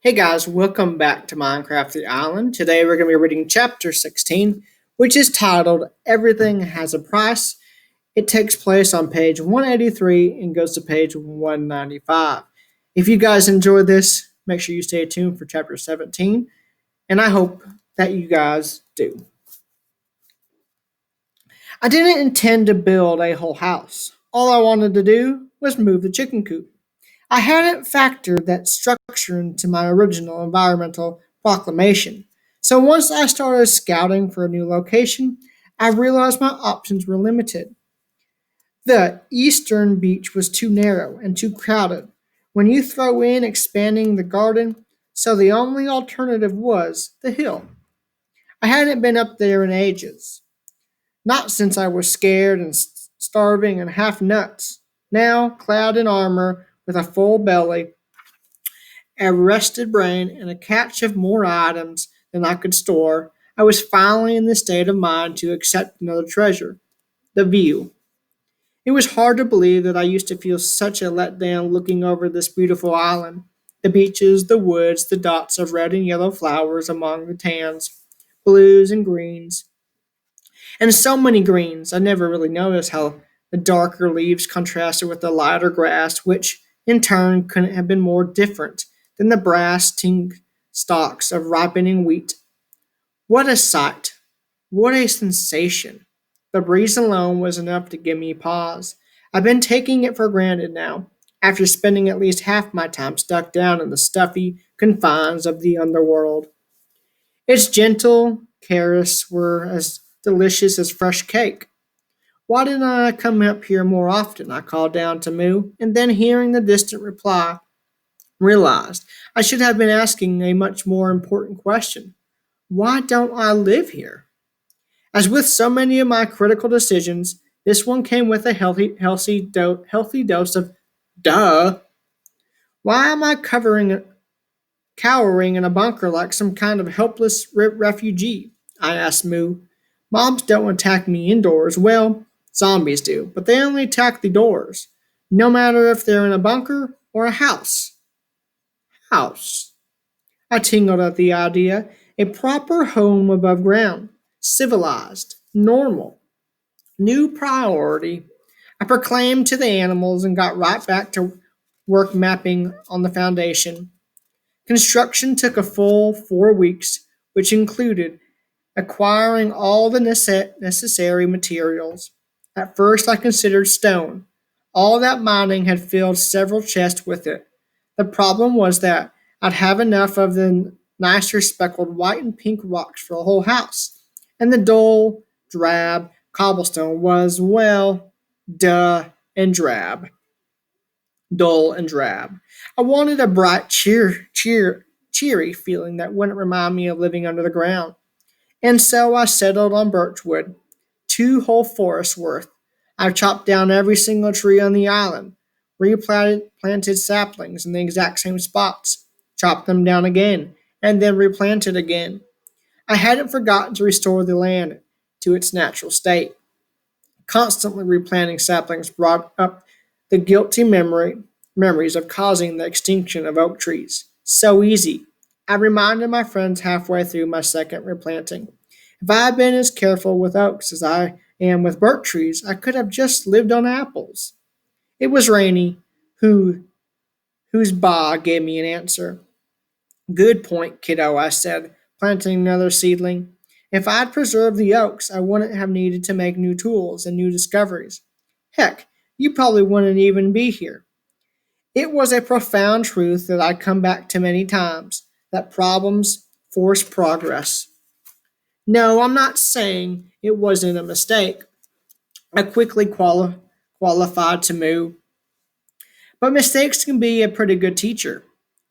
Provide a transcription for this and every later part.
Hey guys, welcome back to Minecraft the Island. Today we're going to be reading chapter 16, which is titled Everything Has a Price. It takes place on page 183 and goes to page 195. If you guys enjoy this, make sure you stay tuned for chapter 17, and I hope that you guys do. I didn't intend to build a whole house. All I wanted to do was move the chicken coop. I hadn't factored that structure into my original environmental proclamation. So once I started scouting for a new location, I realized my options were limited. The eastern beach was too narrow and too crowded. When you throw in expanding the garden, so the only alternative was the hill. I hadn't been up there in ages. Not since I was scared and starving and half nuts. Now, clad in armor, with a full belly, a rested brain, and a catch of more items than I could store, I was finally in the state of mind to accept another treasure the view. It was hard to believe that I used to feel such a letdown looking over this beautiful island. The beaches, the woods, the dots of red and yellow flowers among the tans, blues and greens, and so many greens. I never really noticed how the darker leaves contrasted with the lighter grass, which in turn couldn't have been more different than the brass tinted stalks of ripening wheat. What a sight! What a sensation! The breeze alone was enough to give me pause. I've been taking it for granted now, after spending at least half my time stuck down in the stuffy confines of the underworld. Its gentle caresses were as delicious as fresh cake. Why didn't I come up here more often? I called down to Moo, and then hearing the distant reply, realized I should have been asking a much more important question. Why don't I live here? As with so many of my critical decisions, this one came with a healthy dose of duh. Why am I cowering in a bunker like some kind of helpless refugee? I asked Moo. Mobs don't attack me indoors. Well, zombies do, but they only attack the doors, no matter if they're in a bunker or a house. House. I tingled at the idea. A proper home above ground. Civilized. Normal. New priority. I proclaimed to the animals and got right back to work mapping on the foundation. Construction took a full 4 weeks, which included acquiring all the necessary materials. At first, I considered stone. All that mining had filled several chests with it. The problem was that I'd have enough of the nicer speckled white and pink rocks for a whole house. And the dull, drab cobblestone was, well, duh, and drab. Dull and drab. I wanted a bright, cheery feeling that wouldn't remind me of living under the ground. And so I settled on birchwood, 2 whole forests worth. I've chopped down every single tree on the island, replanted saplings in the exact same spots, chopped them down again, and then replanted again. I hadn't forgotten to restore the land to its natural state. Constantly replanting saplings brought up the guilty memories of causing the extinction of oak trees. So easy. I reminded my friends halfway through my second replanting. If I had been as careful with oaks as I am with birch trees, I could have just lived on apples. It was rainy. Whose ba gave me an answer. Good point, kiddo, I said, planting another seedling. If I'd preserved the oaks, I wouldn't have needed to make new tools and new discoveries. Heck, you probably wouldn't even be here. It was a profound truth that I'd come back to many times, that problems force progress. No, I'm not saying it wasn't a mistake. I quickly qualified to move. But mistakes can be a pretty good teacher,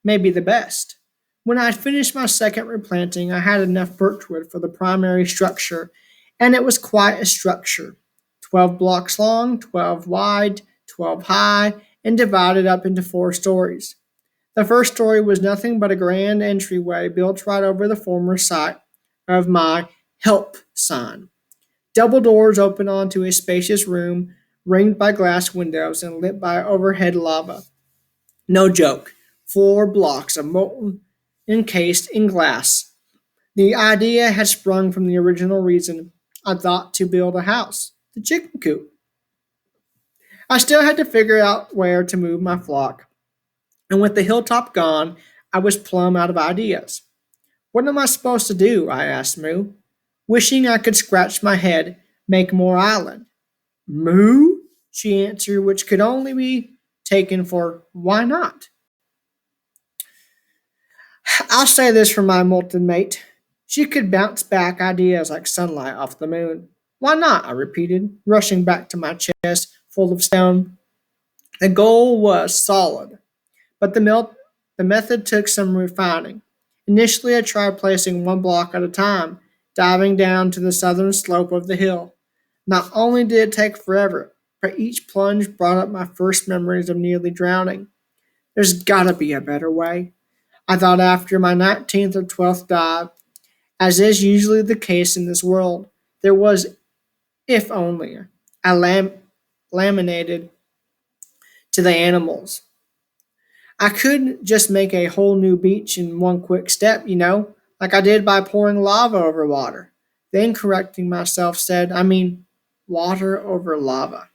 maybe the best. When I finished my second replanting, I had enough birchwood for the primary structure, and it was quite a structure 12 blocks long, 12 wide, 12 high, and divided up into 4 stories. The first story was nothing but a grand entryway built right over the former site of my help sign. Double doors open onto a spacious room ringed by glass windows and lit by overhead lava. No joke. 4 blocks of molten encased in glass. The idea had sprung from the original reason I thought to build a house, the chicken coop. I still had to figure out where to move my flock, and with the hilltop gone, I was plumb out of ideas. What am I supposed to do? I asked Moo, wishing I could scratch my head, make more island. Moo? She answered, which could only be taken for why not? I'll say this for my molten mate. She could bounce back ideas like sunlight off the moon. Why not? I repeated, rushing back to my chest full of stone. The goal was solid, but the method took some refining. Initially, I tried placing one block at a time, diving down to the southern slope of the hill. Not only did it take forever, but each plunge brought up my first memories of nearly drowning. There's gotta be a better way. I thought after my 19th or 12th dive, as is usually the case in this world, there was, if only, a laminated to the animals. I couldn't just make a whole new beach in one quick step, like I did by pouring lava over water. Then, correcting myself, said, I mean, water over lava.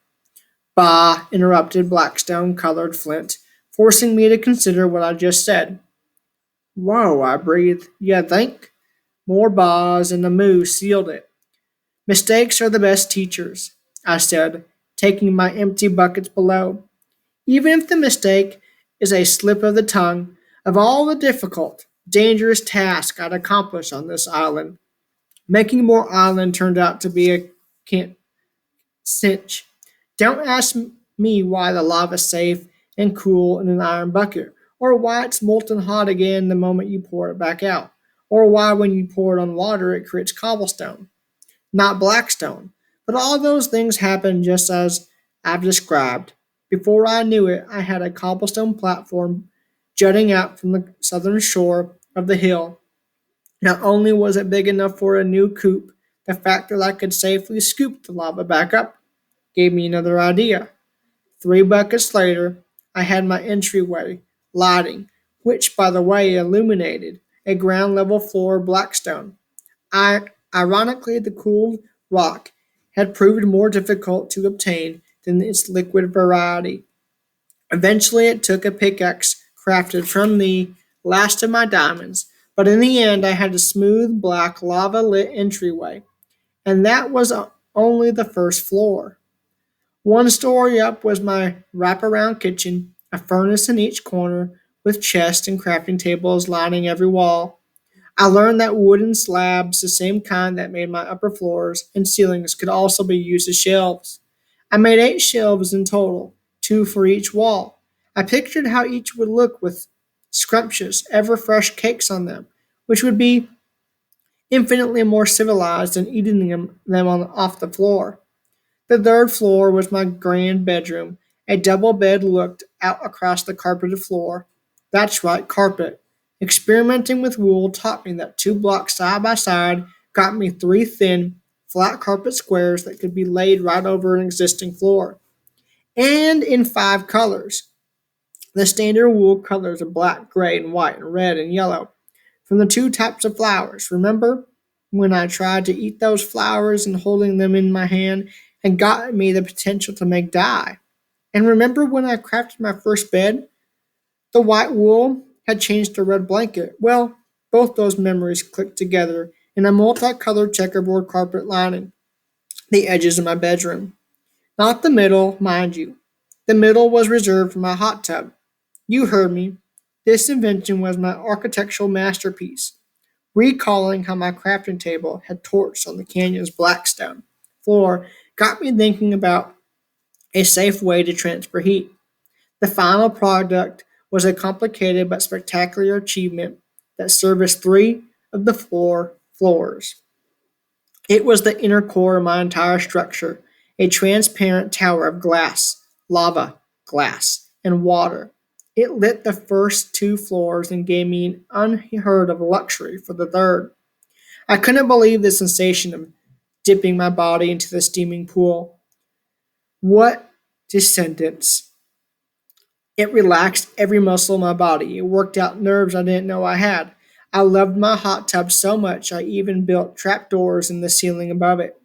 Bah, interrupted Blackstone colored Flint, forcing me to consider what I just said. Whoa, I breathed. You think? More bahs, and the moo sealed it. Mistakes are the best teachers, I said, taking my empty buckets below. Even if the mistake is a slip of the tongue, of all the difficult, dangerous tasks I'd accomplished on this island, making more island turned out to be a cinch. Don't ask me why the lava's safe and cool in an iron bucket, or why it's molten hot again the moment you pour it back out, or why when you pour it on water it creates cobblestone, not blackstone. But all those things happened just as I've described. Before I knew it, I had a cobblestone platform jutting out from the southern shore of the hill. Not only was it big enough for a new coop, the fact that I could safely scoop the lava back up gave me another idea. 3 buckets later, I had my entryway lighting, which, by the way, illuminated a ground level floor of blackstone. Ironically, the cooled rock had proved more difficult to obtain than its liquid variety. Eventually, it took a pickaxe crafted from the last of my diamonds, but in the end, I had a smooth, black, lava lit entryway, and that was only the first floor. One story up was my wraparound kitchen, a furnace in each corner, with chests and crafting tables lining every wall. I learned that wooden slabs, the same kind that made my upper floors and ceilings, could also be used as shelves. I made 8 shelves in total, 2 for each wall. I pictured how each would look with scrumptious, ever fresh cakes on them, which would be infinitely more civilized than eating them off the floor. The third floor was my grand bedroom. A double bed looked out across the carpeted floor. That's right, carpet. Experimenting with wool taught me that 2 blocks side by side got me 3 thin, flat carpet squares that could be laid right over an existing floor. And in 5 colors. The standard wool colors of black, gray, and white, and red and yellow. From the 2 types of flowers. Remember when I tried to eat those flowers and holding them in my hand had gotten me the potential to make dye? And remember when I crafted my first bed? The white wool had changed to a red blanket. Well, both those memories clicked together in a multicolored checkerboard carpet lining the edges of my bedroom. Not the middle, mind you. The middle was reserved for my hot tub. You heard me. This invention was my architectural masterpiece, recalling how my crafting table had torched on the canyon's blackstone floor got me thinking about a safe way to transfer heat. The final product was a complicated but spectacular achievement that serviced 3 of the 4 floors. It was the inner core of my entire structure, a transparent tower of glass, lava, glass, and water. It lit the first 2 floors and gave me an unheard of luxury for the third. I couldn't believe the sensation of dipping my body into the steaming pool. What descendants! It relaxed every muscle in my body. It worked out nerves I didn't know I had. I loved my hot tub so much I even built trapdoors in the ceiling above it.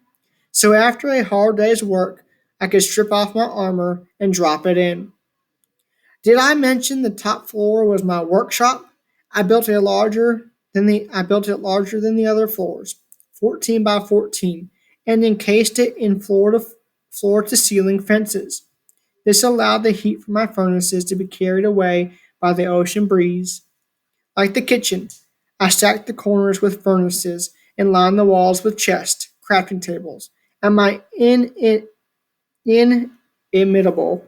So after a hard day's work, I could strip off my armor and drop it in. Did I mention the top floor was my workshop? I built it larger than the other floors, 14 by 14, and encased it in floor to ceiling fences. This allowed the heat from my furnaces to be carried away by the ocean breeze. Like the kitchen, I stacked the corners with furnaces and lined the walls with chests, crafting tables, and my inimitable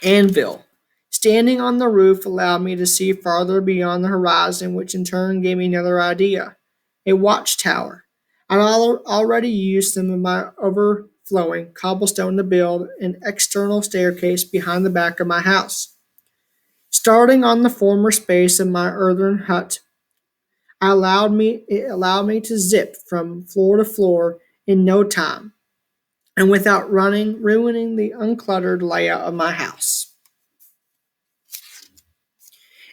anvil. Standing on the roof allowed me to see farther beyond the horizon, which in turn gave me another idea: a watchtower. I'd already used some of my overflowing cobblestone to build an external staircase behind the back of my house. Starting on the former space of my earthen hut, it allowed me to zip from floor to floor in no time and without ruining the uncluttered layout of my house.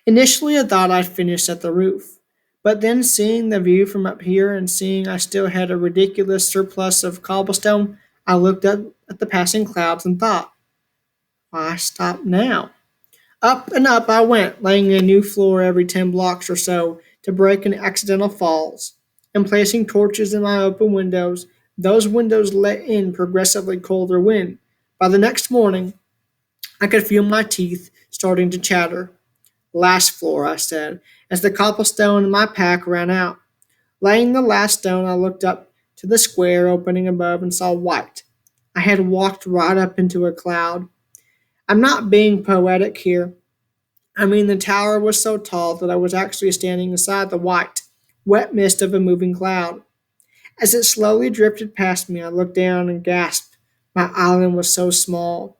Initially, I thought I'd finished at the roof, but then seeing the view from up here and seeing I still had a ridiculous surplus of cobblestone, I looked up at the passing clouds and thought, why stop now? Up and up I went, laying a new floor every 10 blocks or so to break any accidental falls, and placing torches in my open windows. Those windows let in progressively colder wind. By the next morning, I could feel my teeth starting to chatter. Last floor, I said, as the cobblestone in my pack ran out. Laying the last stone, I looked up to the square opening above and saw white. I had walked right up into a cloud. I'm not being poetic here. I mean, the tower was so tall that I was actually standing inside the white, wet mist of a moving cloud. As it slowly drifted past me, I looked down and gasped. My island was so small.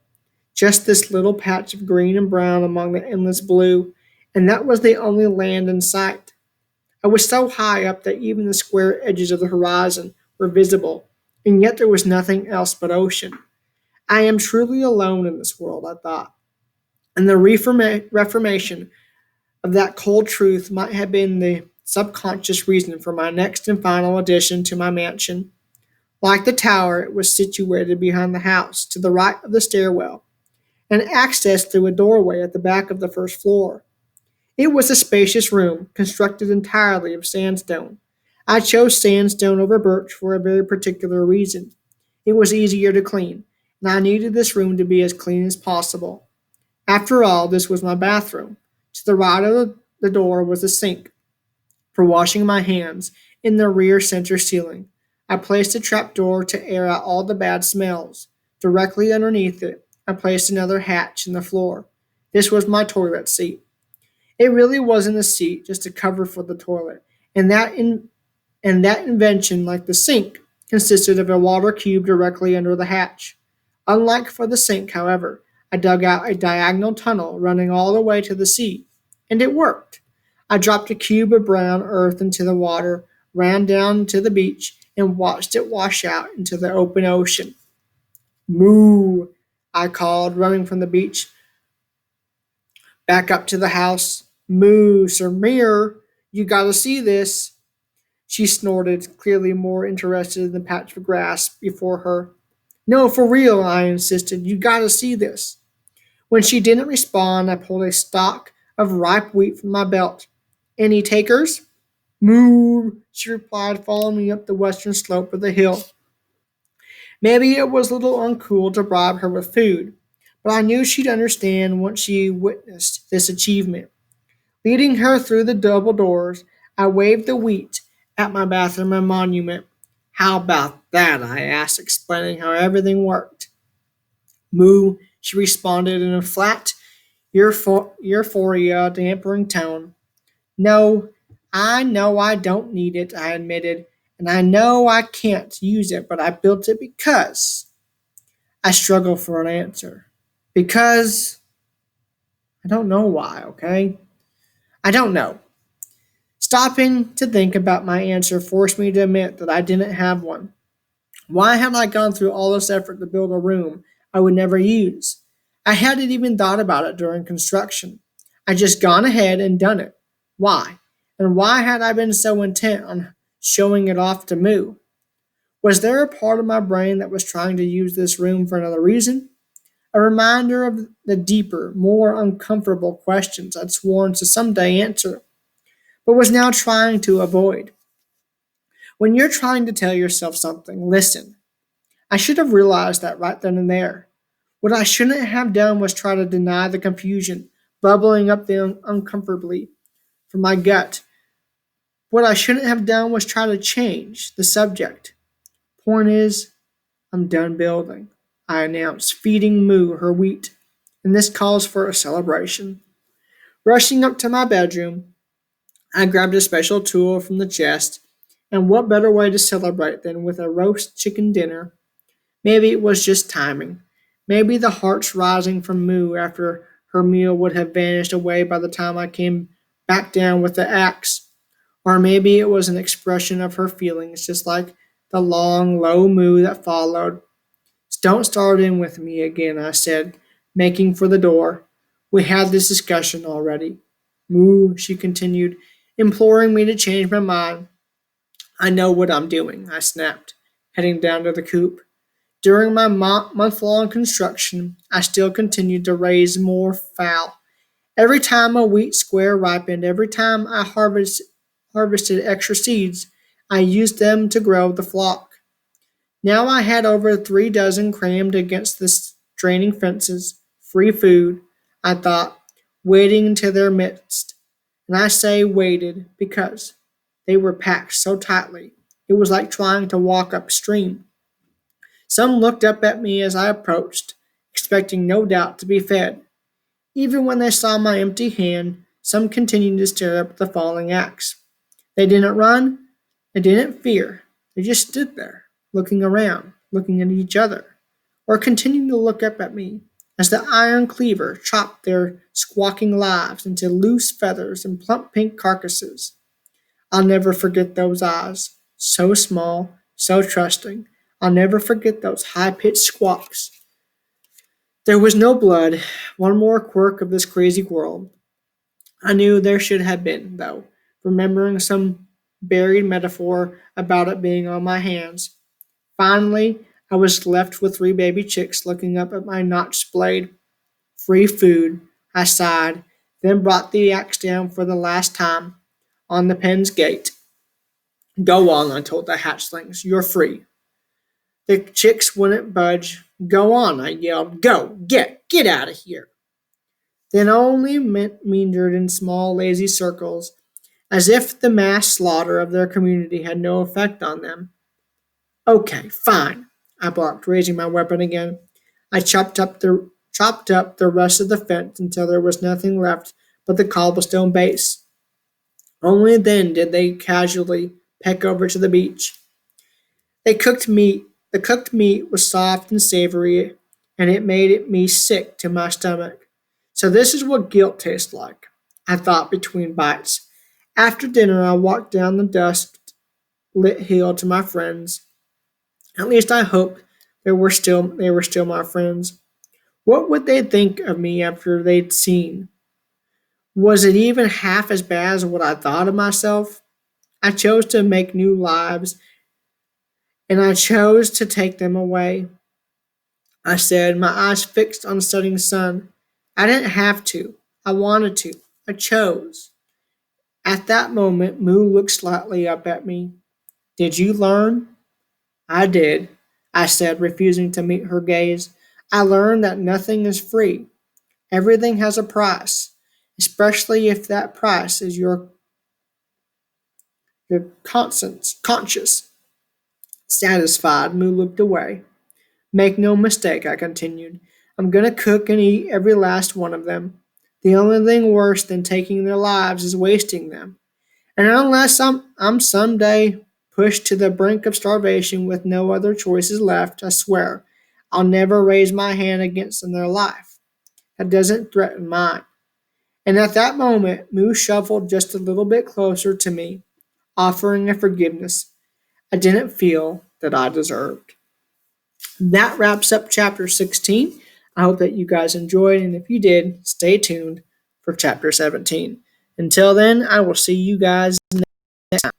Just this little patch of green and brown among the endless blue, and that was the only land in sight. I was so high up that even the square edges of the horizon were visible, and yet there was nothing else but ocean. I am truly alone in this world, I thought, and the reformation of that cold truth might have been the subconscious reason for my next and final addition to my mansion. Like the tower, it was situated behind the house, to the right of the stairwell, and accessed through a doorway at the back of the first floor. It was a spacious room, constructed entirely of sandstone. I chose sandstone over birch for a very particular reason. It was easier to clean, and I needed this room to be as clean as possible. After all, this was my bathroom. To the right of the door was a sink for washing my hands in the rear center ceiling. I placed a trapdoor to air out all the bad smells. Directly underneath it, I placed another hatch in the floor. This was my toilet seat. It really wasn't a seat, just a cover for the toilet. And that invention, like the sink, consisted of a water cube directly under the hatch. Unlike for the sink, however, I dug out a diagonal tunnel running all the way to the sea, and it worked. I dropped a cube of brown earth into the water, ran down to the beach, and watched it wash out into the open ocean. Moo! I called, running from the beach back up to the house. Moo, Sir Mirror, you gotta see this. She snorted, clearly more interested in the patch of grass before her. No, for real, I insisted. You gotta see this. When she didn't respond, I pulled a stalk of ripe wheat from my belt. Any takers? Moo, she replied, following me up the western slope of the hill. Maybe it was a little uncool to bribe her with food, but I knew she'd understand once she witnessed this achievement. Leading her through the double doors, I waved the wheat at my bathroom and monument. How about that? I asked, explaining how everything worked. Moo, she responded in a flat, euphoria dampering tone. No, I know I don't need it, I admitted, and I know I can't use it, but I built it because. I struggled for an answer. Because I don't know why, okay? I don't know. Stopping to think about my answer forced me to admit that I didn't have one. Why had I gone through all this effort to build a room I would never use? I hadn't even thought about it during construction. I just gone ahead and done it. Why? And why had I been so intent on showing it off to Moo? Was there a part of my brain that was trying to use this room for another reason? A reminder of the deeper, more uncomfortable questions I'd sworn to someday answer, but was now trying to avoid. When you're trying to tell yourself something, listen. I should have realized that right then and there. What I shouldn't have done was try to deny the confusion bubbling up uncomfortably from my gut. What I shouldn't have done was try to change the subject. Point is, I'm done building, I announced, feeding Moo her wheat, and this calls for a celebration. Rushing up to my bedroom, I grabbed a special tool from the chest, and what better way to celebrate than with a roast chicken dinner? Maybe it was just timing. Maybe the hearts rising from Moo after her meal would have vanished away by the time I came back down with the axe. Or maybe it was an expression of her feelings, just like the long, low moo that followed. Don't start in with me again, I said, making for the door. We had this discussion already. Moo, she continued, imploring me to change my mind. I know what I'm doing, I snapped, heading down to the coop. During my month-long construction, I still continued to raise more fowl. Every time a wheat square ripened, every time I harvested extra seeds, I used them to grow the flock. Now I had over 3 dozen crammed against the straining fences, free food, I thought, waiting into their midst. And I say waited because they were packed so tightly. It was like trying to walk upstream. Some looked up at me as I approached, expecting no doubt to be fed. Even when they saw my empty hand, some continued to stare up at the falling axe. They didn't run, they didn't fear. They just stood there, looking around, looking at each other, or continuing to look up at me as the iron cleaver chopped their squawking lives into loose feathers and plump pink carcasses. I'll never forget those eyes, so small, so trusting. I'll never forget those high-pitched squawks. There was no blood, one more quirk of this crazy world. I knew there should have been, though, remembering some buried metaphor about it being on my hands. Finally, I was left with 3 baby chicks looking up at my notched blade. Free food, I sighed, then brought the axe down for the last time on the pen's gate. Go on, I told the hatchlings. You're free. The chicks wouldn't budge. Go on, I yelled. Go, get out of here. Then only meandered in small, lazy circles, as if the mass slaughter of their community had no effect on them. Okay, fine, I barked, raising my weapon again. I chopped up the rest of the fence until there was nothing left but the cobblestone base. Only then did they casually peck over to the beach. They cooked meat. The cooked meat was soft and savory, and it made me sick to my stomach. So this is what guilt tastes like, I thought between bites. After dinner, I walked down the dusk-lit hill to my friends. At least I hoped they were still my friends. What would they think of me after they'd seen? Was it even half as bad as what I thought of myself? I chose to make new lives, and I chose to take them away. I said, my eyes fixed on the setting sun. I didn't have to. I wanted to. I chose. At that moment, Moo looked slightly up at me. Did you learn? I did, I said, refusing to meet her gaze. I learned that nothing is free. Everything has a price, especially if that price is your conscience. Satisfied, Moo looked away. Make no mistake, I continued. I'm going to cook and eat every last one of them. The only thing worse than taking their lives is wasting them. And unless I'm someday pushed to the brink of starvation with no other choices left, I swear, I'll never raise my hand against their life. That doesn't threaten mine. And at that moment, Moo shuffled just a little bit closer to me, offering a forgiveness I didn't feel that I deserved. That wraps up chapter 16. I hope that you guys enjoyed, and if you did, stay tuned for chapter 17. Until then, I will see you guys next time.